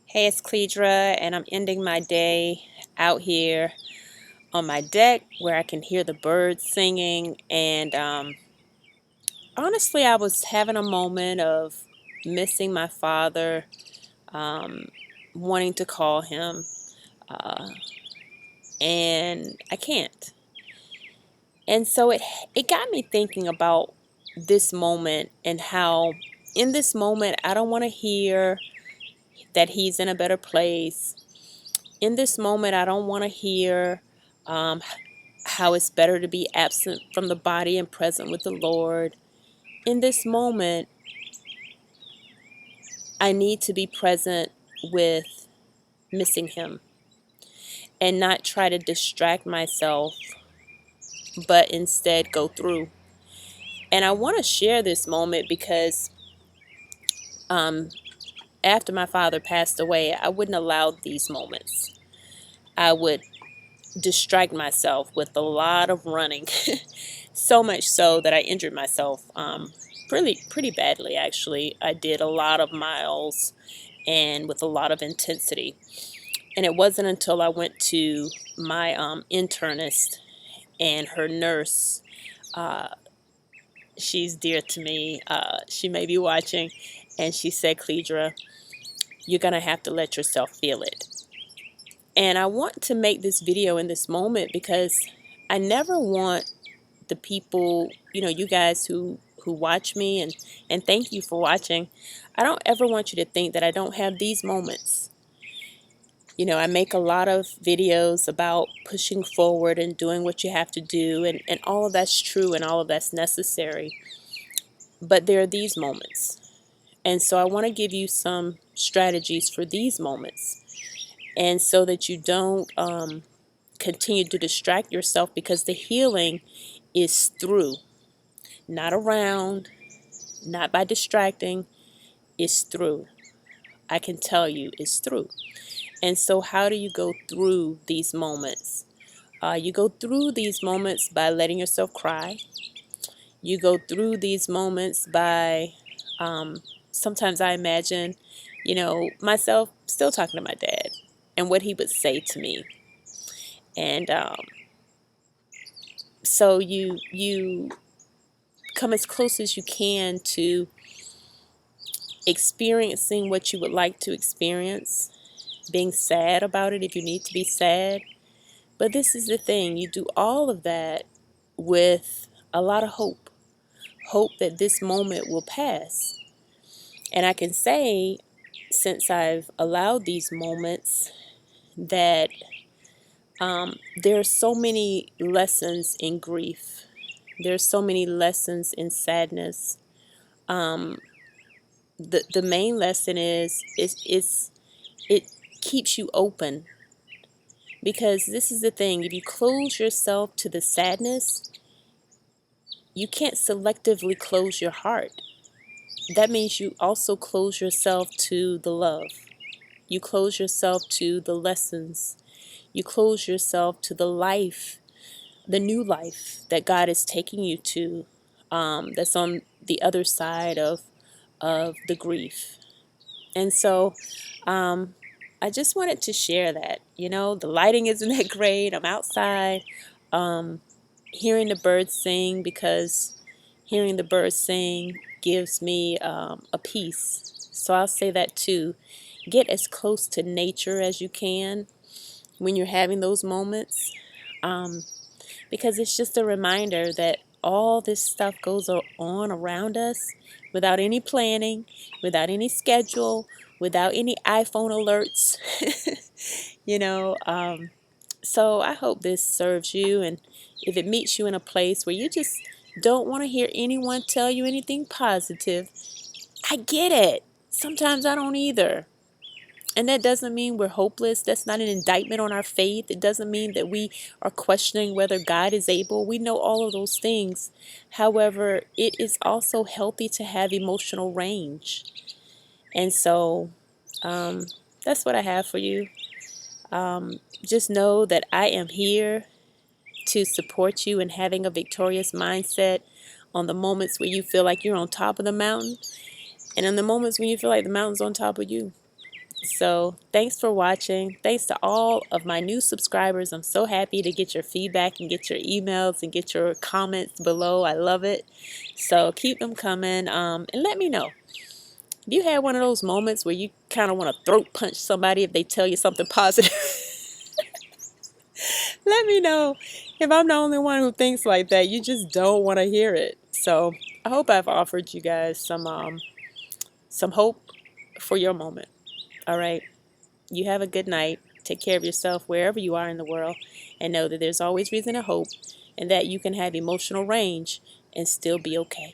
Hey, it's Cledra, and I'm ending my day out here on my deck where I can hear the birds singing. And honestly, I was having a moment of missing my father, um, wanting to call him, uh, and I can't. And so it got me thinking about this moment and how in this moment I don't want to hear that he's in a better place. In this moment, I don't want to hear um, how it's better to be absent from the body and present with the Lord. In this moment, I need to be present with missing Him and not try to distract myself, but instead go through. And I want to share this moment because um, after my father passed away, I wouldn't allow these moments. I would distract myself with a lot of running. So much so that I injured myself pretty badly, actually. I did a lot of miles and with a lot of intensity. And it wasn't until I went to my internist and her nurse. Uh, she's dear to me. She may be watching. And she said, Cledra, you're going to have to let yourself feel it. And I want to make this video in this moment because I never want the people, you guys who watch me, and thank you for watching. I don't ever want you to think that I don't have these moments. I make a lot of videos about pushing forward and doing what you have to do, and all of that's true and all of that's necessary. But there are these moments. And so I want to give you some strategies for these moments. And so that you don't continue to distract yourself, because the healing is through, not around, not by distracting. It's through. I can tell you it's through. And so how do you go through these moments? You go through these moments by letting yourself cry. You go through these moments by, sometimes I imagine, myself still talking to my dad and what he would say to me. And so you come as close as you can to experiencing what you would like to experience, being sad about it if you need to be sad. But this is the thing, you do all of that with a lot of hope that this moment will pass. And I can say, since I've allowed these moments, that there are so many lessons in grief. There's so many lessons in sadness. Um, the main lesson is it keeps you open, because this is the thing, if you close yourself to the sadness, you can't selectively close your heart. That means you also close yourself to the love. You close yourself to the lessons. You close yourself to the life, the new life that God is taking you to, that's on the other side of the grief. And so I just wanted to share that. The lighting isn't that great. I'm outside hearing the birds sing, because hearing the birds sing gives me a peace. So I'll say that too. Get as close to nature as you can when you're having those moments, because it's just a reminder that all this stuff goes on around us without any planning, without any schedule, without any iPhone alerts. you know, um, so I hope this serves you, and if it meets you in a place where you just don't want to hear anyone tell you anything positive, I get it. Sometimes I don't either. And that doesn't mean we're hopeless. That's not an indictment on our faith. It doesn't mean that we are questioning whether God is able. We know all of those things. However, it is also healthy to have emotional range. And so that's what I have for you. Just know that I am here to support you in having a victorious mindset on the moments where you feel like you're on top of the mountain, and in the moments when you feel like the mountain's on top of you. So thanks for watching. Thanks to all of my new subscribers. I'm so happy to get your feedback and get your emails and get your comments below. I love it. So keep them coming, and let me know. If you had one of those moments where you kind of want to throat punch somebody if they tell you something positive, let me know. If I'm the only one who thinks like that, you just don't want to hear it. So I hope I've offered you guys some hope for your moment. All right. You have a good night. Take care of yourself wherever you are in the world, and know that there's always reason to hope and that you can have emotional range and still be okay.